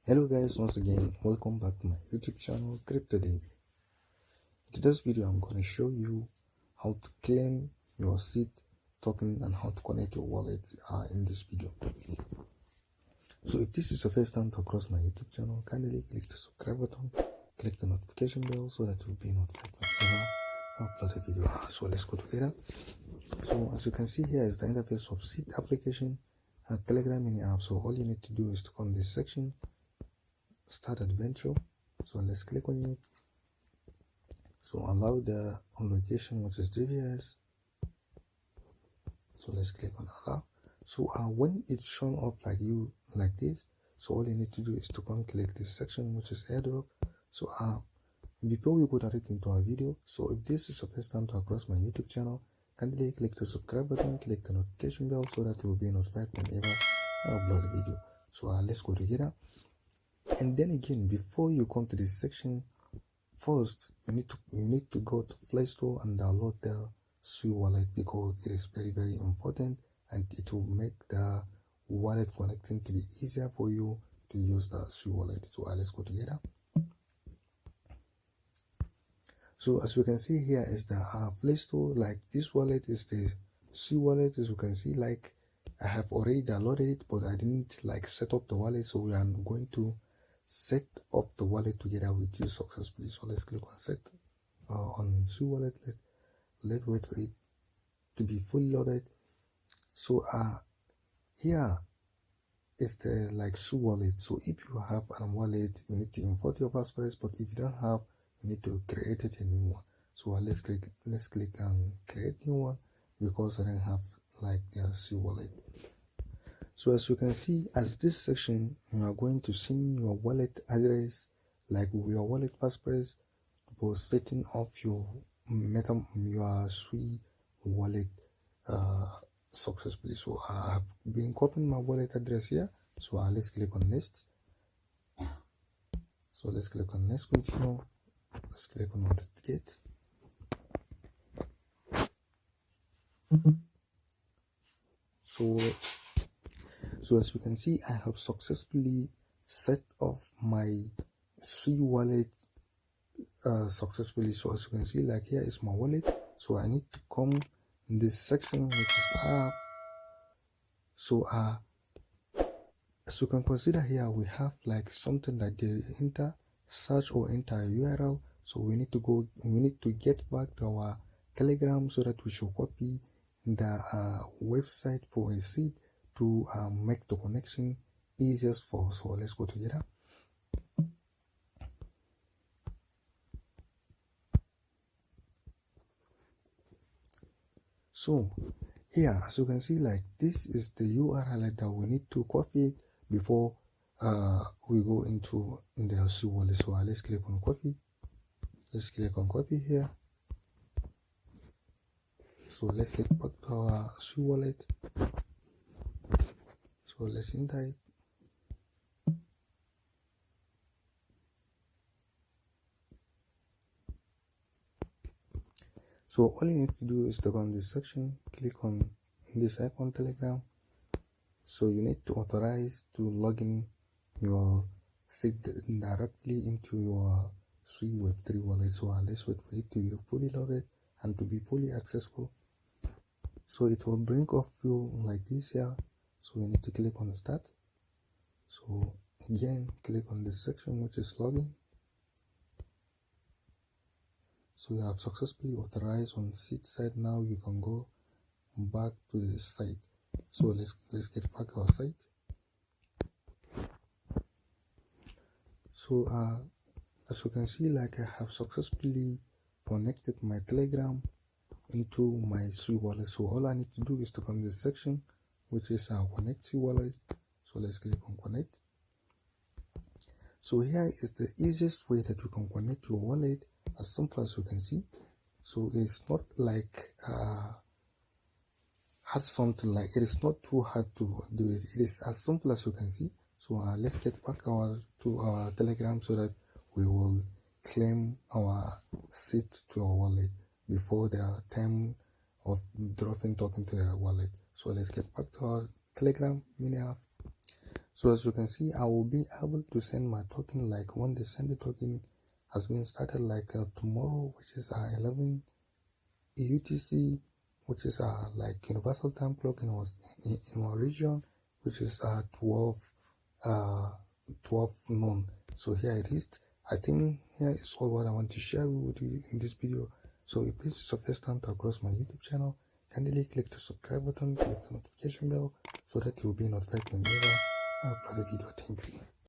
Hello guys, once again welcome back to my YouTube channel Crypto Days. In today's video I'm going to show you how to claim your seed token and how to connect your wallet in this video. So if this is your first time to cross my YouTube channel, kindly click the subscribe button, click the notification bell so that you'll be notified whenever I upload a video. So let's go together. So as you can see, here is the interface of seed application and Telegram mini app. So all you need to do is to come to this section, start adventure. So let's click on it. So allow the location, which is DVS. So let's click on allow. So when it's shown up like this, so all you need to do is to come click this section, which is airdrop. So before we go directly into our video, so if this is your first time to cross my YouTube channel, kindly click the subscribe button, click the notification bell so that you will be notified whenever I upload a video. So let's go together. And then again, before you come to this section, first you need to go to Play Store and download the Sui Wallet, because it is very important and it will make the wallet connecting to be easier for you to use the Sui Wallet. So let's go together. So as you can see, here is the Play Store. Like this wallet is the Sui Wallet. As you can see, like I have already downloaded it, but I didn't set up the wallet, so we are going to set up the wallet together with you successfully. So let's click on set on Sui Wallet. Let's wait for it to be fully loaded. So here is the Sui Wallet. So if you have a wallet, you need to import your passphrase, but if you don't have, you need to create it a new one. So let's click create new one, because I don't have the Sui Wallet. So as you can see, as this section, you are going to send your wallet address, your wallet passphrase, for setting up your Sui Wallet successfully. So I have been copying my wallet address here. So let's click on next. So let's click on next, continue. Let's click on authenticate. So as you can see, I have successfully set up my Sui Wallet successfully. So as you can see, here is my wallet. So I need to come in this section, which is app. So as you can consider here, we have something like the enter search or enter a URL. So we need to get back to our Telegram so that we should copy the website for a seed to make the connection easiest for us. So let's go together. So here, as you can see, this is the URL that we need to copy it before we go into the Sui Wallet. So let's click on copy. Let's click on copy here. So let's get back to our Sui Wallet. So let's enter it. So all you need to do is to go on this section, click on this icon Telegram. So you need to authorize to log in your seed directly into your Sui Web3 wallet. So let's wait for it to be fully loaded and to be fully accessible. So it will bring up you like this here. So we need to click on start. So again, click on this section, which is login. So you have successfully authorized on seed site. Now you can go back to the site. So let's get back to our site. So as you can see, I have successfully connected my Telegram into my Sui Wallet. So all I need to do is to come to this section, which is connect Sui Wallet. So let's click on connect. So here is the easiest way that you can connect your wallet, as simple as you can see. So it is not it is not too hard to do it. It is as simple as you can see. So let's get back to our Telegram so that we will claim our seed to our wallet before the time of dropping token to the wallet. So let's get back to our Telegram mini app. So as you can see, I will be able to send my token like when the send the token has been started, like tomorrow, which is 11 UTC, which is like universal time clock in our region, which is 12 noon. So here it is. I think here is all what I want to share with you in this video. So if this is your first time to across my YouTube channel, kindly click the subscribe button, click the notification bell so that you will be notified whenever I upload a video. Thank you.